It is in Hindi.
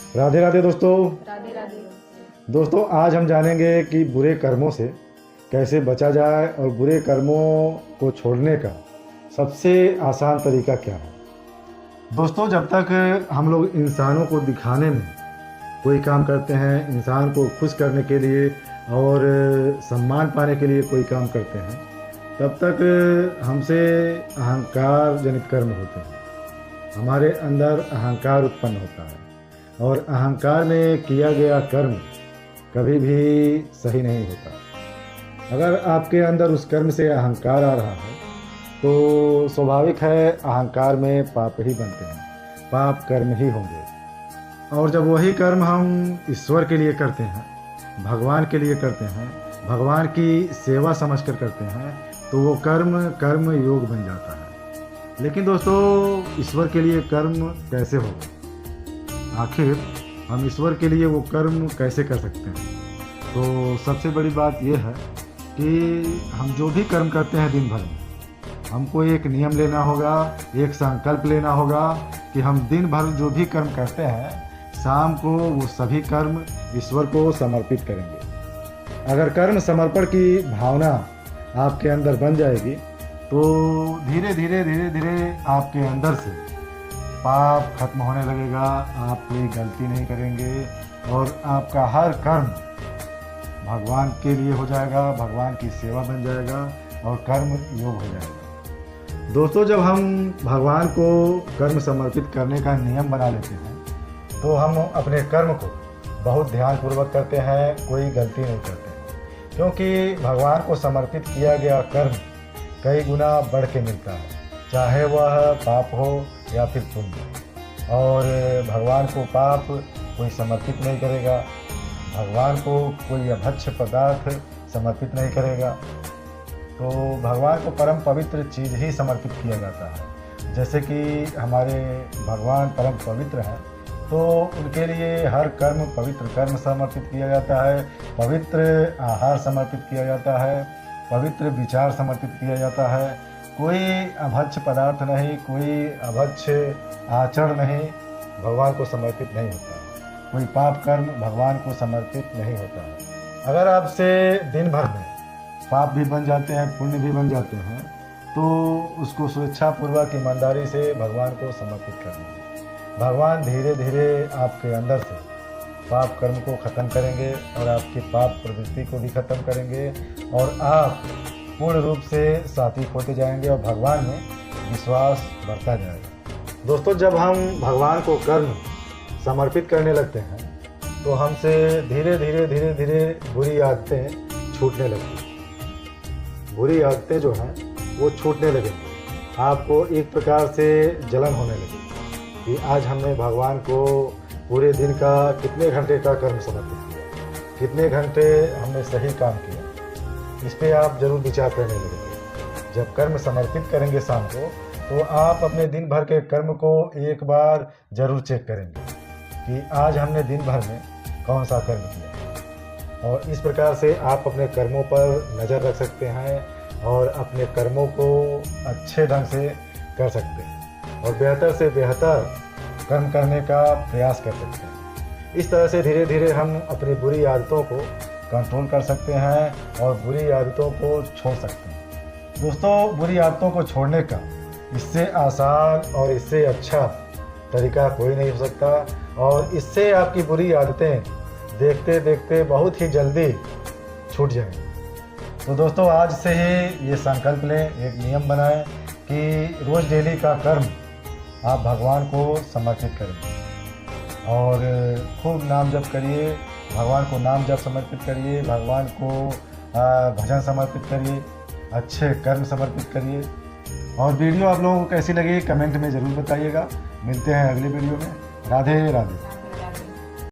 राधे राधे दोस्तों। राधे राधे। दोस्तों आज हम जानेंगे कि बुरे कर्मों से कैसे बचा जाए और बुरे कर्मों को छोड़ने का सबसे आसान तरीका क्या है। दोस्तों जब तक हम लोग इंसानों को दिखाने में कोई काम करते हैं, इंसान को खुश करने के लिए और सम्मान पाने के लिए कोई काम करते हैं, तब तक हमसे अहंकार जनित कर्म होते हैं। हमारे अंदर अहंकार उत्पन्न होता है और अहंकार में किया गया कर्म कभी भी सही नहीं होता। अगर आपके अंदर उस कर्म से अहंकार आ रहा है तो स्वाभाविक है अहंकार में पाप ही बनते हैं, पाप कर्म ही होंगे। और जब वही कर्म हम ईश्वर के लिए करते हैं, भगवान के लिए करते हैं, भगवान की सेवा समझकर करते हैं, तो वो कर्म योग बन जाता है। लेकिन दोस्तों ईश्वर के लिए कर्म कैसे होगा? आखिर हम ईश्वर के लिए वो कर्म कैसे कर सकते हैं? तो सबसे बड़ी बात यह है कि हम जो भी कर्म करते हैं दिन भर में, हमको एक नियम लेना होगा, एक संकल्प लेना होगा कि हम दिन भर जो भी कर्म करते हैं, शाम को वो सभी कर्म ईश्वर को समर्पित करेंगे। अगर कर्म समर्पण की भावना आपके अंदर बन जाएगी तो धीरे धीरे आपके अंदर से पाप खत्म होने लगेगा, आप कोई गलती नहीं करेंगे और आपका हर कर्म भगवान के लिए हो जाएगा, भगवान की सेवा बन जाएगा और कर्म योग हो जाएगा। दोस्तों जब हम भगवान को कर्म समर्पित करने का नियम बना लेते हैं तो हम अपने कर्म को बहुत ध्यानपूर्वक करते हैं, कोई गलती नहीं करते, क्योंकि भगवान को समर्पित किया गया कर्म कई गुना बढ़ के मिलता है, चाहे वह पाप हो या फिर पुण्य। और भगवान को पाप कोई समर्पित नहीं करेगा, भगवान को कोई अभक्ष्य पदार्थ समर्पित नहीं करेगा। तो भगवान को परम पवित्र चीज़ ही समर्पित किया जाता है। जैसे कि हमारे भगवान परम पवित्र हैं तो उनके लिए हर कर्म पवित्र कर्म समर्पित किया जाता है, पवित्र आहार समर्पित किया जाता है, पवित्र विचार समर्पित किया जाता है। कोई अभक्ष्य पदार्थ नहीं, कोई अभक्ष्य आचरण नहीं भगवान को समर्पित नहीं होता, कोई पाप कर्म भगवान को समर्पित नहीं होता। अगर आपसे दिन भर में पाप भी बन जाते हैं, पुण्य भी बन जाते हैं, तो उसको स्वेच्छापूर्वक ईमानदारी से भगवान को समर्पित कर दीजिए। भगवान धीरे धीरे आपके अंदर से पाप कर्म को ख़त्म करेंगे और आपकी पाप प्रवृत्ति को भी ख़त्म करेंगे और आप पूर्ण रूप से सात्विक होते जाएंगे और भगवान में विश्वास बढ़ता जाएगा। दोस्तों जब हम भगवान को कर्म समर्पित करने लगते हैं तो हमसे धीरे धीरे बुरी आदतें छूटने लगती हैं। बुरी आदतें जो हैं वो छूटने लगेंगी। आपको एक प्रकार से जलन होने लगेगी कि आज हमने भगवान को पूरे दिन का कितने घंटे का कर्म समर्पित किया, कितने घंटे हमने सही काम किया। इस पर आप जरूर विचार करने लगेंगे। जब कर्म समर्पित करेंगे शाम को तो आप अपने दिन भर के कर्म को एक बार जरूर चेक करेंगे कि आज हमने दिन भर में कौन सा कर्म किया। और इस प्रकार से आप अपने कर्मों पर नज़र रख सकते हैं और अपने कर्मों को अच्छे ढंग से कर सकते हैं और बेहतर से बेहतर कर्म करने का प्रयास कर सकते हैं। इस तरह से धीरे धीरे हम अपनी बुरी आदतों को कंट्रोल कर सकते हैं और बुरी आदतों को छोड़ सकते हैं। दोस्तों बुरी आदतों को छोड़ने का इससे आसान और इससे अच्छा तरीका कोई नहीं हो सकता और इससे आपकी बुरी आदतें देखते देखते बहुत ही जल्दी छूट जाएंगी। तो दोस्तों आज से ही ये संकल्प लें, एक नियम बनाएं कि रोज़ डेली का कर्म आप भगवान को समर्पित करें और खूब नाम जप करिए, भगवान को नाम जप समर्पित करिए, भगवान को भजन समर्पित करिए, अच्छे कर्म समर्पित करिए। और वीडियो आप लोगों को कैसी लगी कमेंट में ज़रूर बताइएगा। मिलते हैं अगले वीडियो में। राधे राधे।